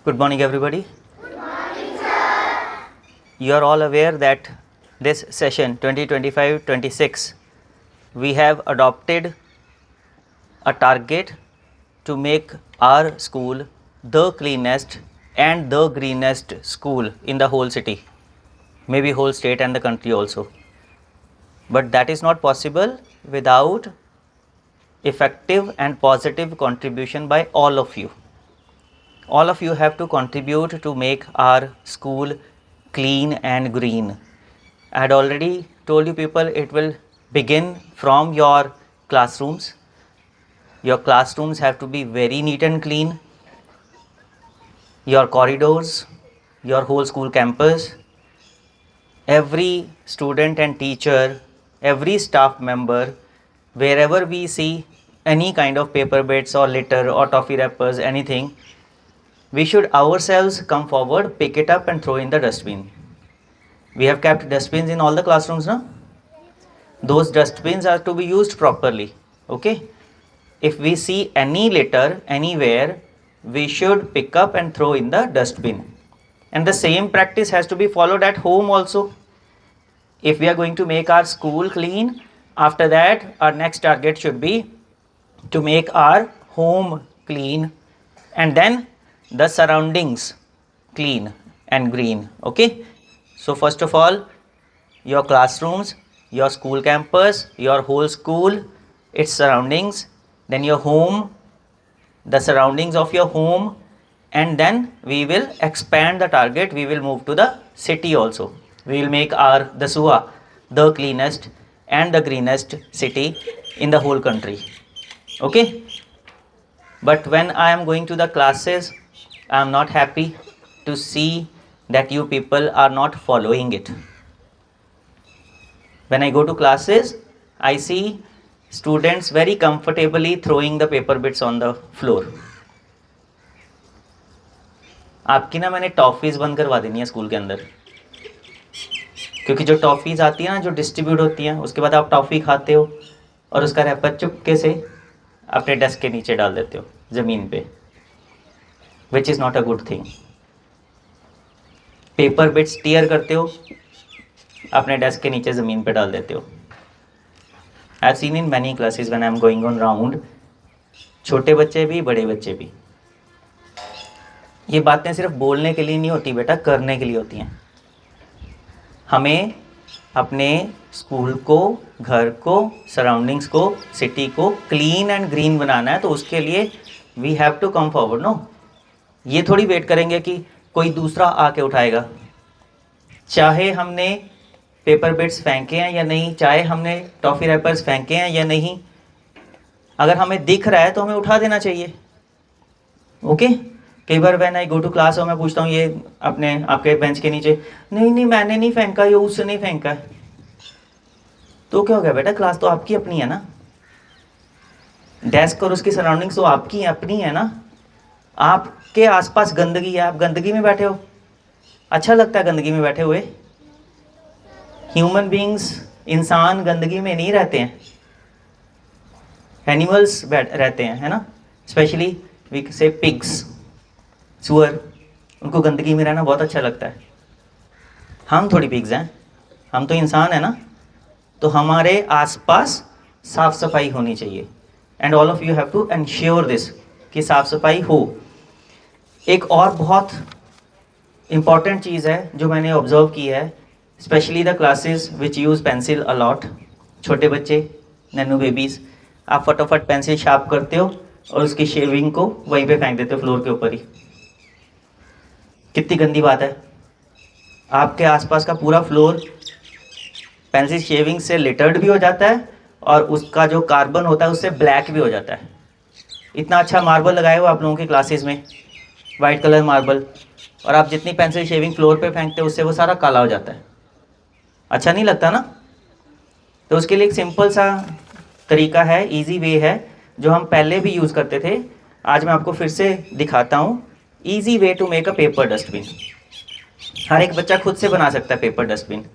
Good morning, everybody. Good morning, sir. You are all aware that this session 2025-26 we have adopted a target to make our school the cleanest and the greenest school in the whole city, maybe whole state and the country also. But that is not possible without effective and positive contribution by all of you. All of you have to contribute to make our school clean and green. I had already told you people it will begin from your classrooms. Your classrooms have to be very neat and clean. Your corridors, your whole school campus, every student and teacher, every staff member, wherever we see any kind of paper bits or litter or toffee wrappers, anything, we should ourselves come forward, pick it up and throw in the dustbin. We have kept dustbins in all the classrooms now. Those dustbins are to be used properly. Okay. If we see any litter anywhere, we should pick up and throw in the dustbin. And the same practice has to be followed at home also. If we are going to make our school clean, after that our next target should be to make our home clean and then the surroundings clean and green. Okay. So first of all, your classrooms, your school campus, your whole school, its surroundings, then your home, the surroundings of your home, and then we will expand the target. We will move to the city also. We will make the SUA the cleanest and the greenest city in the whole country. Okay. But when I am going to the classes, I am not happy to see that you people are not following it. When I go to classes, I see students very comfortably throwing the paper bits on the floor. आपकी ना मैंने toffees बंद करवा देनी है school के अंदर, क्योंकि जो टॉफीज आती है ना, जो डिस्ट्रीब्यूट होती हैं, उसके बाद आप टॉफी खाते हो और उसका रैपर चुपके से अपने डेस्क के नीचे डाल देते हो ज़मीन पे, which is not a good thing. Paper bits tear करते हो, अपने डेस्क के नीचे ज़मीन पे डाल देते हो. I have seen in many classes when I am going on round, छोटे बच्चे भी बड़े बच्चे भी. ये बातें सिर्फ बोलने के लिए नहीं होती बेटा, करने के लिए होती हैं. हमें अपने स्कूल को, घर को, सराउंडिंग्स को, सिटी को क्लीन एंड ग्रीन बनाना है, तो उसके लिए we have to come forward. No, ये थोड़ी वेट करेंगे कि कोई दूसरा आके उठाएगा. चाहे हमने पेपर बिट्स फेंके हैं या नहीं, चाहे हमने टॉफ़ी रैपर्स फेंके हैं या नहीं, अगर हमें दिख रहा है तो हमें उठा देना चाहिए. ओके. कई बार when I go to class और मैं पूछता हूँ ये अपने आपके बेंच के नीचे, नहीं मैंने नहीं फेंका, ये उससे नहीं फेंका है. तो क्या हो गया बेटा, क्लास तो आपकी अपनी है ना, डेस्क और उसकी सराउंडिंग्स तो आपकी अपनी है ना. आपके आसपास गंदगी है, आप गंदगी में बैठे हो. अच्छा लगता है गंदगी में बैठे हुए? ह्यूमन बीइंग्स, इंसान गंदगी में नहीं रहते हैं, एनिमल्स रहते हैं, है ना. स्पेशली वी से पिग्स, सुअर, उनको गंदगी में रहना बहुत अच्छा लगता है. हम थोड़ी पिग्स हैं, हम तो इंसान है ना. तो हमारे आसपास साफ सफाई होनी चाहिए and all of you have to ensure this कि साफ सफाई हो. एक और बहुत इम्पॉर्टेंट चीज़ है जो मैंने ऑब्जर्व की है, specially the classes which use pencil a lot. छोटे बच्चे, नैनो बेबीज़, आप फटाफट पेंसिल शार्प करते हो और उसकी शेविंग को वहीं पे फेंक देते हो फ्लोर के ऊपर ही. कितनी गंदी बात है. आपके आसपास का पूरा फ्लोर पेंसिल शेविंग से लिटर्ड भी हो जाता है और उसका जो कार्बन होता है उससे ब्लैक भी हो जाता है. इतना अच्छा मार्बल लगाए हो आप लोगों की क्लासेस में, वाइट कलर मार्बल, और आप जितनी पेंसिल शेविंग फ्लोर पे फेंकते हो उससे वो सारा काला हो जाता है. अच्छा नहीं लगता ना. तो उसके लिए एक सिंपल सा तरीका है, इजी वे है, जो हम पहले भी यूज़ करते थे. आज मैं आपको फिर से दिखाता हूँ. Easy way to make a paper dustbin. हर एक बच्चा खुद से बना सकता है पेपर डस्टबिन,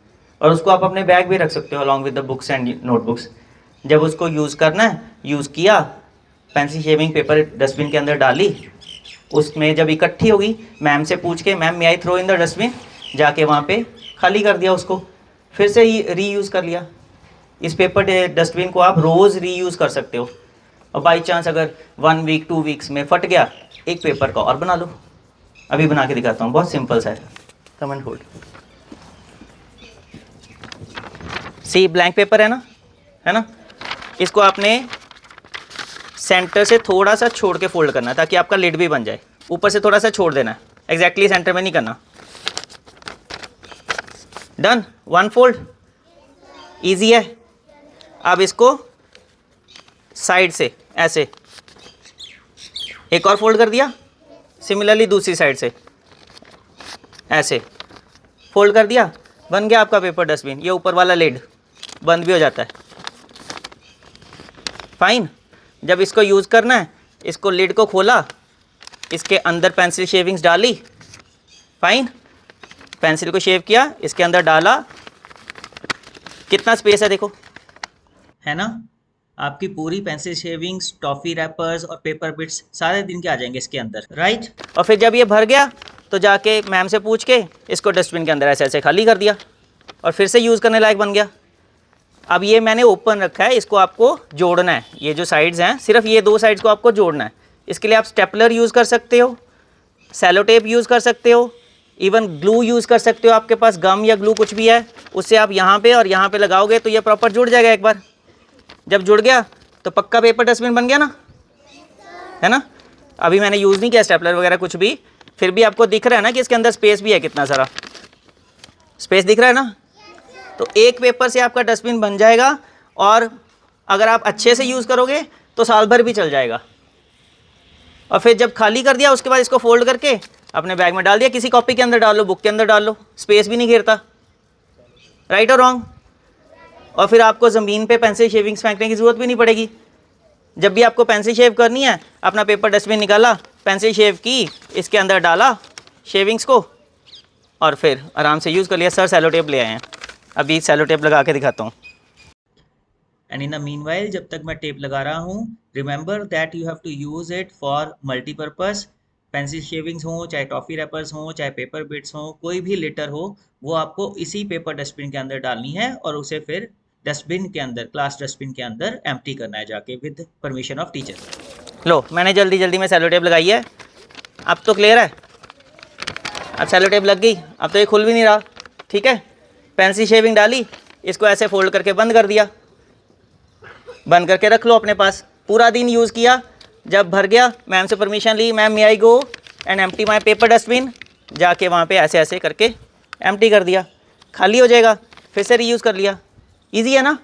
और उसको आप अपने बैग भी रख सकते हो along with the books and notebooks. जब उसको यूज़ करना है, यूज़ किया, पेंसिल शेविंग पेपर डस्टबिन के अंदर डाली, उसमें जब इकट्ठी होगी मैम से पूछ के ma'am may I throw in the dustbin, जाके वहाँ पे खाली कर दिया उसको, फिर से रीयूज़ कर लिया। इस पेपर डस्टबिन को आप रोज़ रीयूज़ कर सकते हो। और बाई चांस अगर 1 वीक 2 वीक्स में फट गया, एक पेपर का और बना लो। अभी बना के दिखाता हूँ, बहुत सिंपल सा है। Come and hold. See blank paper है ना, इसको आपने सेंटर से थोड़ा सा छोड़ के फोल्ड करना है ताकि आपका लिड भी बन जाए। ऊपर से थोड़ा सा छोड़ देना है, एग्जैक्टली सेंटर में नहीं करना। डन, 1 फोल्ड, इजी है। अब इसको साइड से ऐसे एक और फोल्ड कर दिया, सिमिलरली दूसरी साइड से ऐसे फोल्ड कर दिया, बन गया आपका पेपर डस्टबिन। ये ऊपर वाला लिड बंद भी हो जाता है। फाइन। जब इसको यूज़ करना है, इसको लिड को खोला, इसके अंदर पेंसिल शेविंग्स डाली, फाइन, पेंसिल को शेव किया, इसके अंदर डाला, कितना स्पेस है देखो, है ना। आपकी पूरी पेंसिल शेविंग्स, टॉफ़ी रैपर्स और पेपर बिट्स सारे दिन के आ जाएंगे इसके अंदर, राइट। और फिर जब ये भर गया तो जाके मैम से पूछ के इसको डस्टबिन के अंदर ऐसे ऐसे खाली कर दिया और फिर से यूज़ करने लायक बन गया। अब ये मैंने ओपन रखा है, इसको आपको जोड़ना है। ये जो साइड्स हैं, सिर्फ ये 2 साइड्स को आपको जोड़ना है। इसके लिए आप स्टेपलर यूज़ कर सकते हो, सेलो टेप यूज़ कर सकते हो, इवन ग्लू यूज़ कर सकते हो। आपके पास गम या ग्लू कुछ भी है, उससे आप यहाँ पे और यहाँ पे लगाओगे तो ये प्रॉपर जुड़ जाएगा। एक बार जब जुड़ गया तो पक्का पेपर डस्टबिन बन गया ना, है ना। अभी मैंने यूज़ नहीं किया स्टेपलर वगैरह कुछ भी, फिर भी आपको दिख रहा है ना कि इसके अंदर स्पेस भी है, कितना सारा स्पेस दिख रहा है ना। तो एक पेपर से आपका डस्टबिन बन जाएगा और अगर आप अच्छे से यूज़ करोगे तो साल भर भी चल जाएगा। और फिर जब खाली कर दिया उसके बाद इसको फोल्ड करके अपने बैग में डाल दिया, किसी कॉपी के अंदर डाल लो, बुक के अंदर डाल लो, स्पेस भी नहीं घेरता, राइट और रॉन्ग। और फिर आपको ज़मीन पे पेंसिल शेविंग्स फेंकने की ज़रूरत भी नहीं पड़ेगी। जब भी आपको पेंसिल शेव करनी है, अपना पेपर डस्टबिन निकाला, पेंसिल शेव की, इसके अंदर डाला शेविंग्स को और फिर आराम से यूज़ कर लिया। सर सेलो टेप ले आए हैं, अभी सेलो टेप लगा के दिखाता हूँ। एंड इन द मीनवाइल, जब तक मैं टेप लगा रहा हूँ, remember that you have to use it for multipurpose. Pencil shavings हों, चाहे टॉफ़ी रैपर्स हों, चाहे पेपर बिट्स हों, कोई भी लिटर हो, वो आपको इसी पेपर डस्टबिन के अंदर डालनी है और उसे फिर डस्टबिन के अंदर, क्लास डस्टबिन के अंदर एम्प्टी करना है जाके विद परमिशन ऑफ टीचर। लो, मैंने जल्दी जल्दी में सेलो टेप लगाई है, अब तो क्लियर है। अब सेलो टेप लग गई, अब तो ये खुल भी नहीं रहा, ठीक है। पेंसिल शेविंग डाली, इसको ऐसे फोल्ड करके बंद कर दिया, बंद करके रख लो अपने पास। पूरा दिन यूज़ किया, जब भर गया मैम से परमिशन ली, ma'am may I go and empty my paper dustbin, जाके वहाँ पे ऐसे ऐसे करके एम्प्टी कर दिया, खाली हो जाएगा, फिर से रीयूज़ कर लिया। ईजी है ना,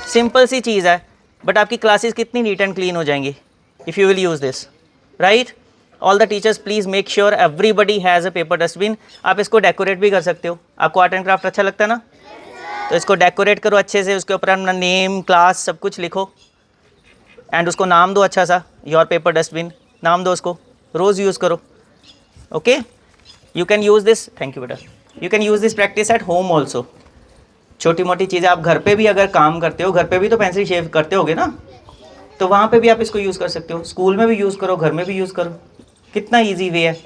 सिंपल सी चीज़ है, बट आपकी क्लासेस कितनी नीट एंड क्लीन हो जाएंगी if you will use this, right. All the teachers please make sure everybody has a paper dustbin. आप इसको डेकोरेट भी कर सकते हो। आपको आर्ट एंड क्राफ्ट अच्छा लगता है ना, तो इसको डेकोरेट करो अच्छे से, उसके ऊपर अपना नेम, क्लास सब कुछ लिखो एंड उसको नाम दो अच्छा सा, योर पेपर डस्टबिन नाम दो उसको, रोज़ यूज़ करो। Okay, you can use this, thank you बेटा, you can use this practice at home also. छोटी मोटी चीज़ें आप घर पे भी अगर काम करते हो, घर पे भी तो पेंसिल शेव करते होगे ना, तो वहाँ पे भी आप इसको यूज़ कर सकते हो। स्कूल में भी यूज़ करो, घर में भी यूज़ करो, कितना ईजी वे है।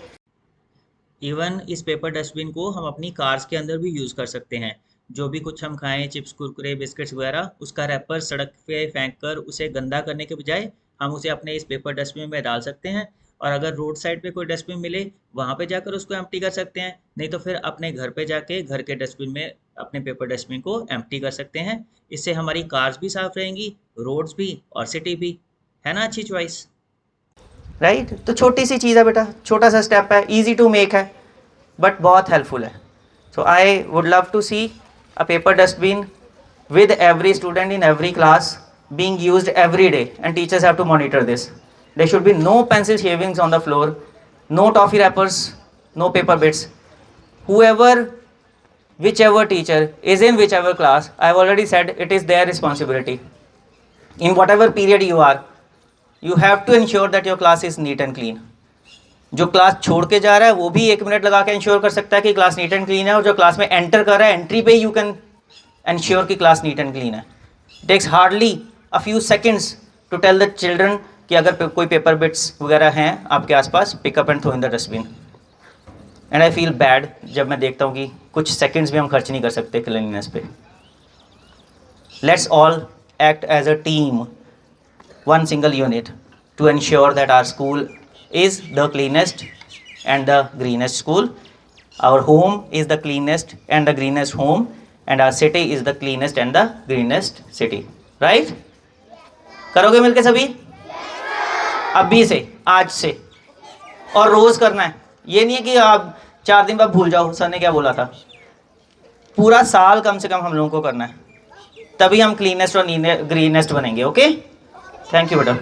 इवन इस पेपर डस्टबिन को हम अपनी कार्स के अंदर भी यूज़ कर सकते हैं। जो भी कुछ हम खाएं, चिप्स, कुरकुरे, बिस्किट्स वगैरह, उसका रैपर सड़क पे फेंक कर उसे गंदा करने के बजाय हम उसे अपने इस पेपर डस्टबिन में डाल सकते हैं। और अगर रोड साइड पे कोई डस्टबिन मिले, वहाँ पे जाकर उसको एम्प्टी कर सकते हैं, नहीं तो फिर अपने घर पे जाके घर के डस्टबिन में अपने पेपर डस्टबिन को एम्प्टी कर सकते हैं। इससे हमारी कार्स भी साफ रहेंगी, रोड्स भी और सिटी भी, है ना। अच्छी चॉइस, राइट। तो छोटी सी चीज़ है बेटा, छोटा सा स्टेप है, ईजी टू मेक है, बट बहुत हेल्पफुल है। So I would love to see a paper dustbin with every student in every class being used every day, and teachers have to monitor this. There should be no pencil shavings on the floor, no toffee wrappers, no paper bits. Whoever, whichever teacher is in whichever class, I have already said it is their responsibility. In whatever period you are, you have to ensure that your class is neat and clean. जो class छोड़ के जा रहा है वो भी 1 minute लगा के इंश्योर कर सकता है कि क्लास नीट एंड क्लीन है, और जो क्लास में एंटर कर रहा है, एंट्री पे यू कैन इंश्योर कि क्लास नीट एंड क्लीन है। Takes hardly a few seconds to tell the children कि अगर कोई पेपर बिट्स वगैरह हैं आपके आसपास, pick up and throw in the dustbin. And I feel bad जब मैं देखता हूँ कि कुछ सेकंड्स भी हम खर्च नहीं कर सकते क्लीनलीनेस पे। Let's all act as a team, one single unit, to ensure that our school is the cleanest and the greenest school. Our home is the cleanest and the greenest home, and our city is the cleanest and the greenest city. Right? करोगे मिलके सभी? अभी से, आज से, और रोज करना है। ये नहीं है कि आप 4 दिन बाद भूल जाओ सर ने क्या बोला था। पूरा साल कम से कम हम लोगों को करना है, तभी हम क्लीनेस्ट और ग्रीनेस्ट बनेंगे। ओके, थैंक यू बेटा।